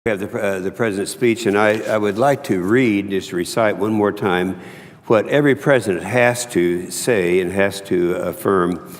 We have the President's speech, and I would like to recite one more time what every president has to say and has to affirm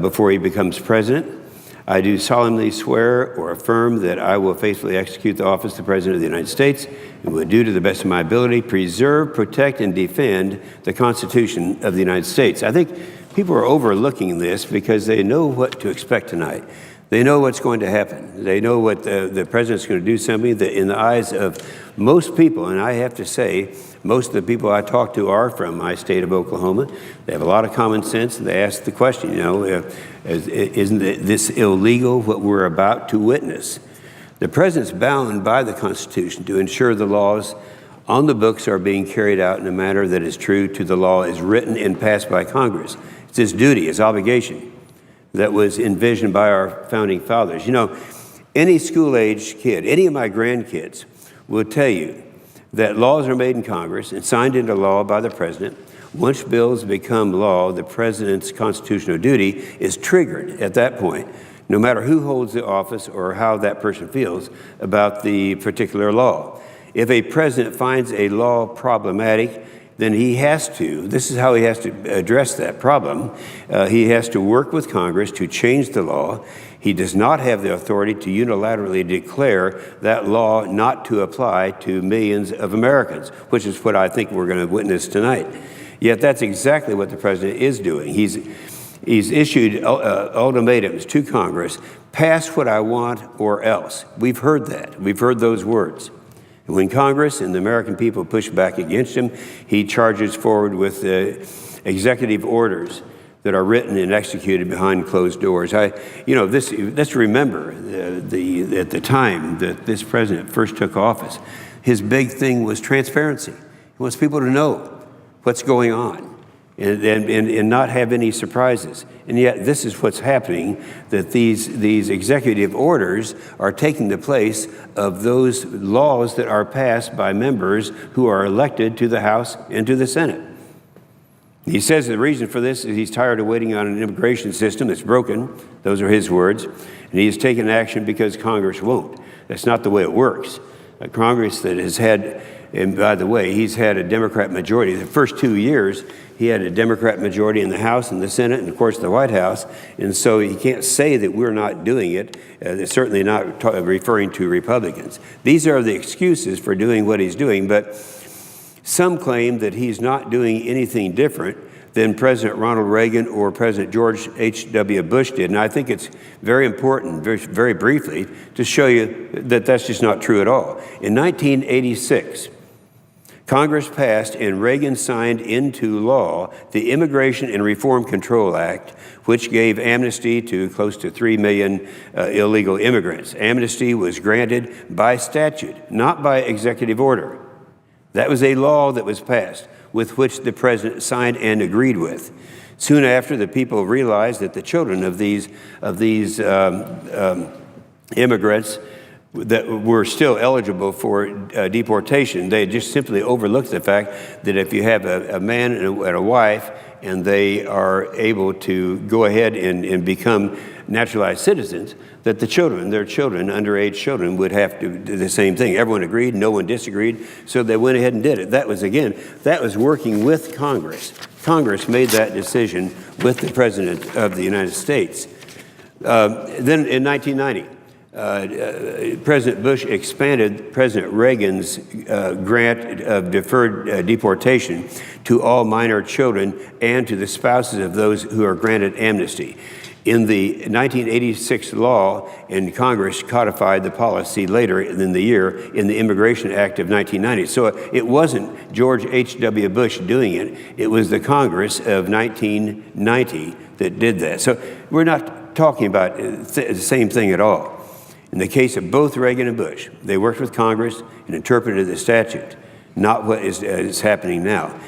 before he becomes president. I do solemnly swear or affirm that I will faithfully execute the office of the President of the United States and will do to the best of my ability preserve, protect, and defend the Constitution of the United States. I think people are overlooking this because they know what to expect tonight. They know what's going to happen. They know what the president's going to do, something that in the eyes of most people, and I have to say, most of the people I talk to are from my state of Oklahoma. They have a lot of common sense. They ask the question, isn't this illegal, what we're about to witness? The president's bound by the Constitution to ensure the laws on the books are being carried out in a manner that is true to the law as written and passed by Congress. It's his duty, his obligation that was envisioned by our founding fathers. Any school-age kid, any of my grandkids will tell you that laws are made in Congress and signed into law by the president. Once bills become law, the president's constitutional duty is triggered at that point, no matter who holds the office or how that person feels about the particular law. If a president finds a law problematic, then he has to, this is how he has to address that problem. He has to work with Congress to change the law. He does not have the authority to unilaterally declare that law not to apply to millions of Americans, which is what I think we're going to witness tonight. Yet that's exactly what the president is doing. He's issued ultimatums to Congress, pass what I want or else. We've heard that. We've heard those words. And when Congress and the American people push back against him, he charges forward with executive orders that are written and executed behind closed doors. Let's remember at the time that this president first took office, his big thing was transparency. He wants people to know what's going on and not have any surprises. And yet this is what's happening, that these executive orders are taking the place of those laws that are passed by members who are elected to the House and to the Senate. He says the reason for this is he's tired of waiting on an immigration system that's broken. Those are his words. And he's taken action because Congress won't. That's not the way it works. A Congress that has had, and by the way, he's had a Democrat majority. The first 2 years, he had a Democrat majority in the House and the Senate and, of course, the White House. And so he can't say that we're not doing it. It's certainly not referring to Republicans. These are the excuses for doing what he's doing. But some claim that he's not doing anything different than President Ronald Reagan or President George H.W. Bush did. And I think it's very important, very briefly, to show you that that's just not true at all. In 1986, Congress passed and Reagan signed into law the Immigration and Reform Control Act, which gave amnesty to close to 3 million illegal immigrants. Amnesty was granted by statute, not by executive order. That was a law that was passed, with which the president signed and agreed with. Soon after, the people realized that the children of these immigrants that were still eligible for deportation, they just simply overlooked the fact that if you have a man and a wife and they are able to go ahead and become naturalized citizens, that their children, underage children, would have to do the same thing. Everyone agreed, no one disagreed, so they went ahead and did it. That was working with Congress. Congress made that decision with the President of the United States. Then in 1990, President Bush expanded President Reagan's grant of deferred deportation to all minor children and to the spouses of those who are granted amnesty. In the 1986 law, and Congress codified the policy later in the year in the Immigration Act of 1990. So it wasn't George H.W. Bush doing it. It was the Congress of 1990 that did that. So we're not talking about the same thing at all. In the case of both Reagan and Bush, they worked with Congress and interpreted the statute, not what is happening now.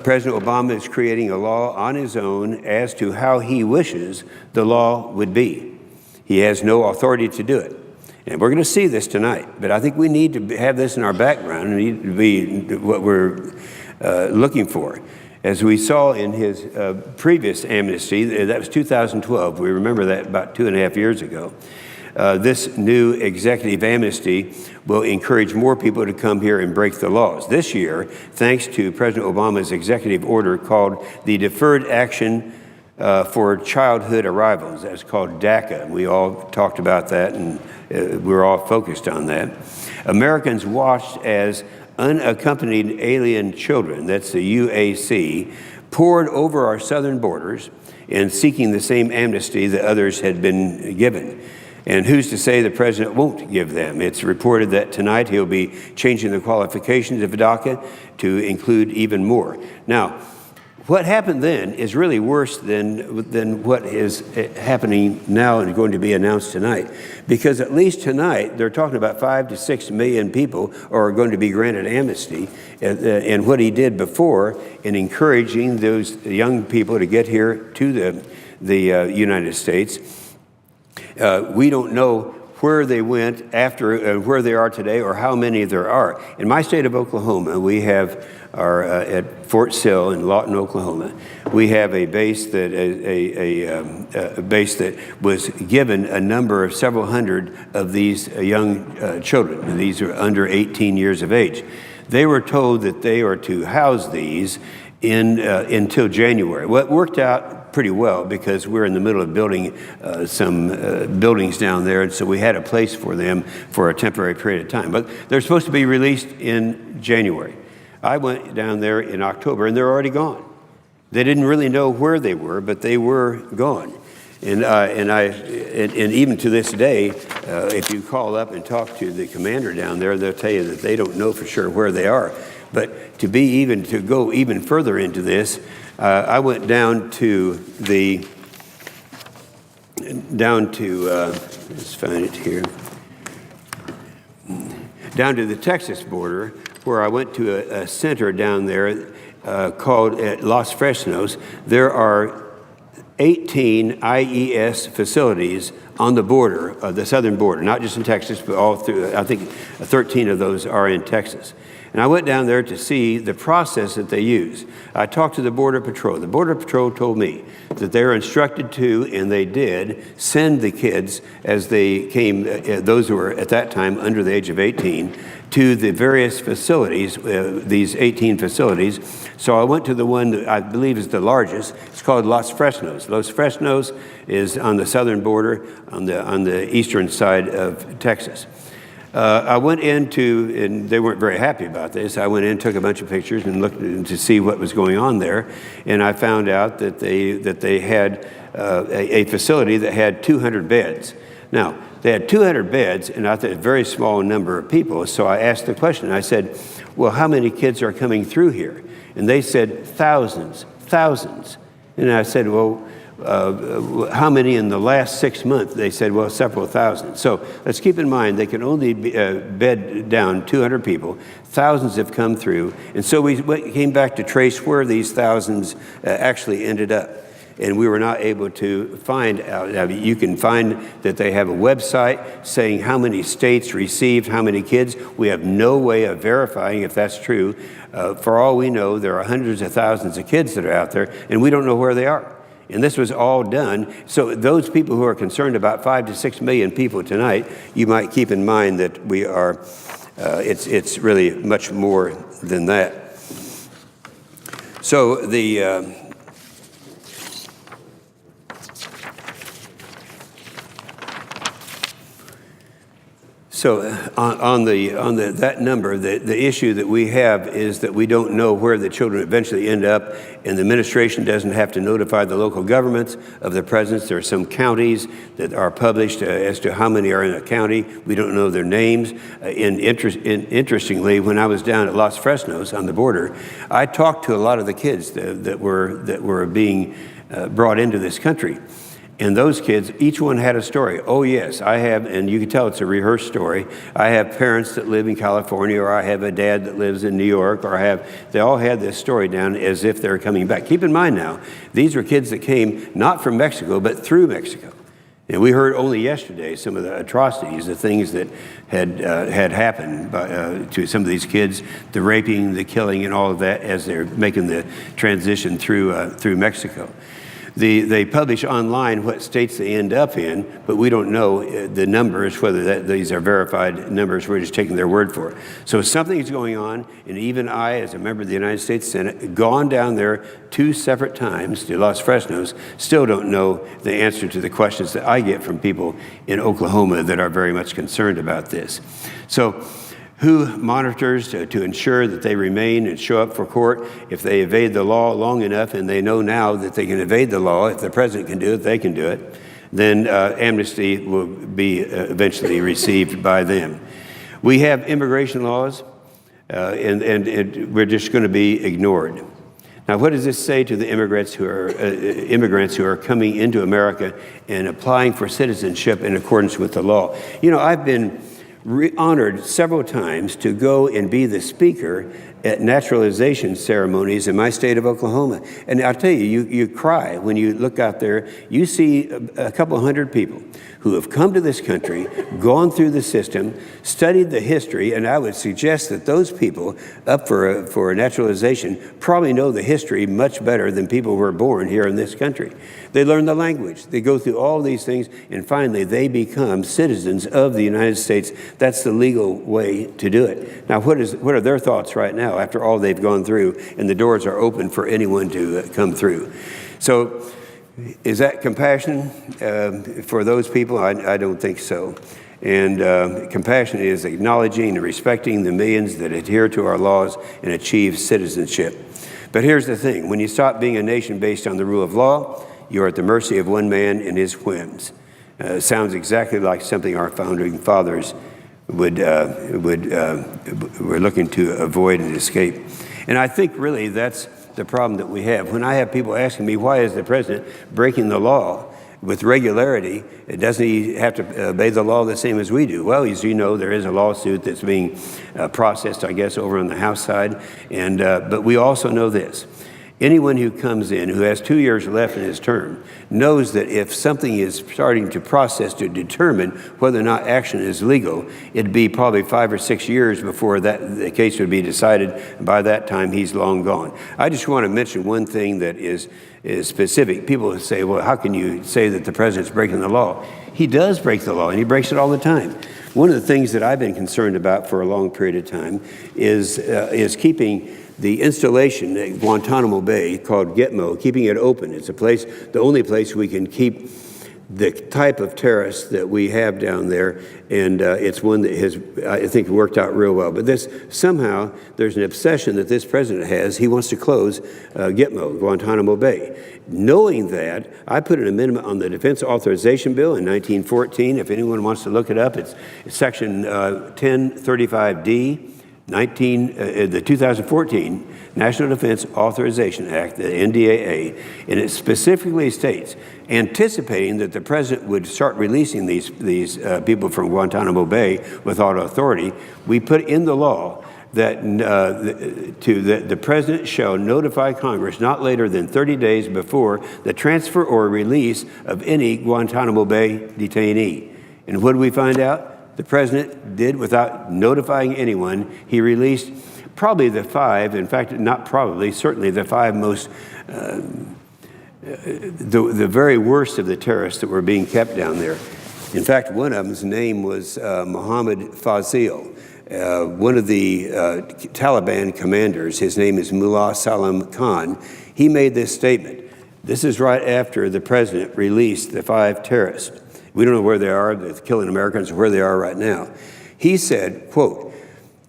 President Obama is creating a law on his own as to how he wishes the law would be. He has no authority to do it. And we're going to see this tonight, but I think we need to have this in our background and need to be what we're looking for. As we saw in his previous amnesty, that was 2012. We remember that about 2.5 years ago. this new executive amnesty will encourage more people to come here and break the laws. This year, thanks to President Obama's executive order called the Deferred Action for Childhood Arrivals. That's called DACA. We all talked about that, and we're all focused on that. Americans watched as unaccompanied alien children, that's the UAC, poured over our southern borders and seeking the same amnesty that others had been given. And who's to say the president won't give them? It's reported that tonight he'll be changing the qualifications of DACA to include even more. Now, what happened then is really worse than what is happening now and going to be announced tonight. Because at least tonight, they're talking about 5 to 6 million people are going to be granted amnesty. And what he did before in encouraging those young people to get here to the United States, we don't know where they went after, where they are today, or how many there are. In my state of Oklahoma, we have at Fort Sill in Lawton, Oklahoma, we have a base that was given a number of several hundred of these young children. And these are under 18 years of age. They were told that they are to house these until January. Well, it worked out pretty well because we're in the middle of building some buildings down there, and so we had a place for them for a temporary period of time. But they're supposed to be released in January. I went down there in October, and they're already gone. They didn't really know where they were, but they were gone. And even to this day, if you call up and talk to the commander down there, they'll tell you that they don't know for sure where they are. But to go even further into this, I went down to let's find it here, down to the Texas border, where I went to a center down there called Los Fresnos. There are 18 IES facilities on the border, the southern border, not just in Texas, but all through, I think 13 of those are in Texas. And I went down there to see the process that they use. I talked to the Border Patrol. The Border Patrol told me that they were instructed to, and they did, send the kids as they came, those who were at that time under the age of 18, to the various facilities, these 18 facilities. So I went to the one that I believe is the largest. It's called Los Fresnos. Los Fresnos is on the southern border, on the eastern side of Texas. I went into, and they weren't very happy about this, I went in, took a bunch of pictures, and looked to see what was going on there. And I found out that they had a facility that had 200 beds. Now, they had 200 beds, and I thought a very small number of people. So I asked the question. I said, well, how many kids are coming through here? And they said, thousands. And I said, well, how many in the last 6 months? They said, well, several thousand. So let's keep in mind, they can only bed down 200 people. Thousands have come through. And so we came back to trace where these thousands actually ended up. And we were not able to find out. I mean, you can find that they have a website saying how many states received how many kids. We have no way of verifying if that's true. For all we know, there are hundreds of thousands of kids that are out there, and we don't know where they are. And this was all done. So those people who are concerned about 5 to 6 million people tonight, you might keep in mind that we are, it's really much more than that. So on that number, the issue that we have is that we don't know where the children eventually end up, and the administration doesn't have to notify the local governments of their presence. There are some counties that are published as to how many are in a county. We don't know their names. Interestingly, when I was down at Los Fresnos on the border, I talked to a lot of the kids that were being brought into this country. And those kids, each one had a story. Oh, yes, I have, and you can tell it's a rehearsed story. I have parents that live in California, or I have a dad that lives in New York, or they all had this story down as if they're coming back. Keep in mind now, these were kids that came not from Mexico, but through Mexico. And we heard only yesterday some of the atrocities, the things that had happened to some of these kids, the raping, the killing, and all of that as they're making the transition through Mexico. They publish online what states they end up in, but we don't know the numbers, whether these are verified numbers. We're just taking their word for it. So something is going on, and even I, as a member of the United States Senate, gone down there 2 separate times to Los Fresnos, still don't know the answer to the questions that I get from people in Oklahoma that are very much concerned about this. So who monitors to ensure that they remain and show up for court? If they evade the law long enough, and they know now that they can evade the law, if the president can do it, they can do it, then amnesty will be eventually received by them. We have immigration laws, and we're just going to be ignored. Now, what does this say to the immigrants who are coming into America and applying for citizenship in accordance with the law? You know, I've been honored several times to go and be the speaker at naturalization ceremonies in my state of Oklahoma. And I'll tell you, you cry when you look out there. You see a couple hundred people who have come to this country, gone through the system, studied the history, and I would suggest that those people up for a naturalization probably know the history much better than people who were born here in this country. They learn the language. They go through all these things, and finally they become citizens of the United States. That's the legal way to do it. Now, what are their thoughts right now after all they've gone through, and the doors are open for anyone to come through? So, is that compassion for those people? I don't think so. And compassion is acknowledging and respecting the millions that adhere to our laws and achieve citizenship. But here's the thing. When you stop being a nation based on the rule of law, you're at the mercy of one man and his whims. Sounds exactly like something our founding fathers were looking to avoid and escape. And I think really that's the problem that we have. When I have people asking me, why is the president breaking the law with regularity? Doesn't he have to obey the law the same as we do? Well, as you know, there is a lawsuit that's being processed, I guess, over on the House side. And but we also know this. Anyone who comes in, who has 2 years left in his term, knows that if something is starting to process to determine whether or not action is legal, it'd be probably 5 or 6 years before the case would be decided. And by that time, he's long gone. I just want to mention one thing that is specific. People say, well, how can you say that the president's breaking the law? He does break the law, and he breaks it all the time. One of the things that I've been concerned about for a long period of time is keeping the installation at Guantanamo Bay called Gitmo, keeping it open. It's the only place we can keep the type of terrorists that we have down there, and it's one that has, I think, worked out real well. But somehow there's an obsession that this president has. He wants to close Gitmo, Guantanamo Bay. Knowing that, I put an amendment on the Defense Authorization Bill in 1914. If anyone wants to look it up, it's Section 1035D. The 2014 National Defense Authorization Act, the NDAA, and it specifically states, anticipating that the president would start releasing these people from Guantanamo Bay without authority, we put in the law that the president shall notify Congress not later than 30 days before the transfer or release of any Guantanamo Bay detainee. And what did we find out? The president did without notifying anyone. He released probably the 5, in fact, not probably, certainly the 5 most, the very worst of the terrorists that were being kept down there. In fact, one of them's name was Mohammed Fazil. One of the Taliban commanders, his name is Mullah Salam Khan, he made this statement. This is right after the president released the 5 terrorists. We don't know where they are, they're killing Americans, or where they are right now. He said, quote,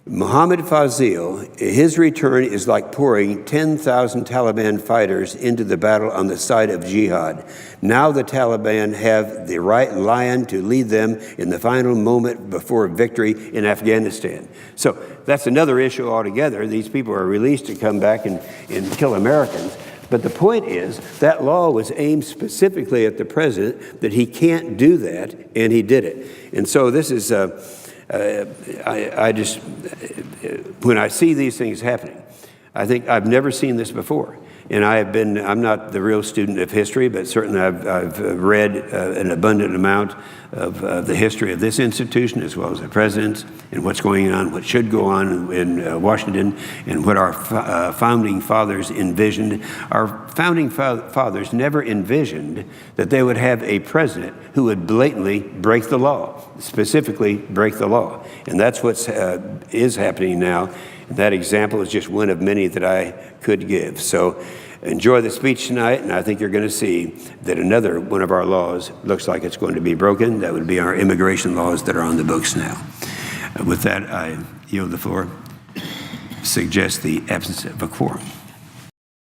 Mohammed Fazil, his return is like pouring 10,000 Taliban fighters into the battle on the side of jihad. Now the Taliban have the right lion to lead them in the final moment before victory in Afghanistan. So that's another issue altogether. These people are released to come back and kill Americans. But the point is, that law was aimed specifically at the president, that he can't do that, and he did it. And so this is, when I see these things happening, I think I've never seen this before. And I'm not the real student of history, but certainly I've read an abundant amount of the history of this institution, as well as the president's, and what's going on, what should go on in Washington, and what our founding fathers envisioned. Our founding fathers never envisioned that they would have a president who would blatantly break the law, specifically break the law. And that's what is happening now. And that example is just one of many that I could give. So enjoy the speech tonight, and I think you're going to see that another one of our laws looks like it's going to be broken. That would be our immigration laws that are on the books now. With that, I yield the floor. Suggest the absence of a quorum.